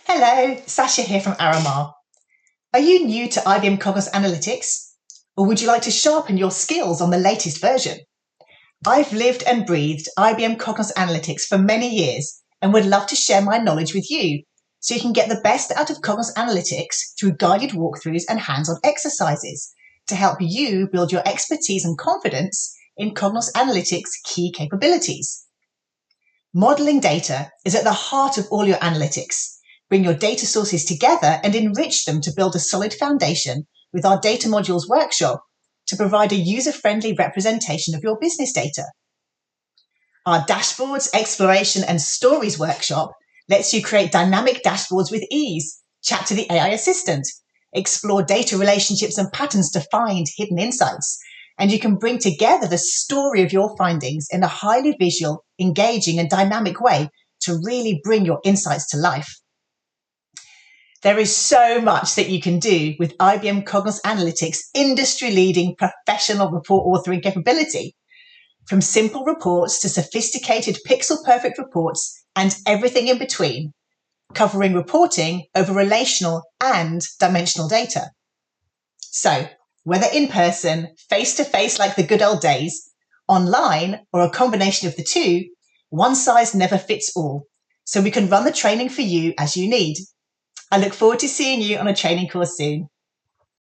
Hello, Sasha here from Aramar. Are you new to IBM Cognos Analytics? Or would you like to sharpen your skills on the latest version? I've lived and breathed IBM Cognos Analytics for many years and would love to share my knowledge with you so you can get the best out of Cognos Analytics through guided walkthroughs and hands-on exercises to help you build your expertise and confidence in Cognos Analytics' key capabilities. Modeling data is at the heart of all your analytics. Bring your data sources together and enrich them to build a solid foundation with our Data Modules workshop to provide a user-friendly representation of your business data. Our Dashboards, Exploration and Stories workshop lets you create dynamic dashboards with ease, chat to the AI assistant, explore data relationships and patterns to find hidden insights, and you can bring together the story of your findings in a highly visual, engaging and dynamic way to really bring your insights to life. There is so much that you can do with IBM Cognos Analytics' industry-leading professional report authoring capability. From simple reports to sophisticated pixel-perfect reports and everything in between, covering reporting over relational and dimensional data. So, whether in person, face-to-face like the good old days, online, or a combination of the two, one size never fits all. So we can run the training for you as you need. I look forward to seeing you on a training course soon.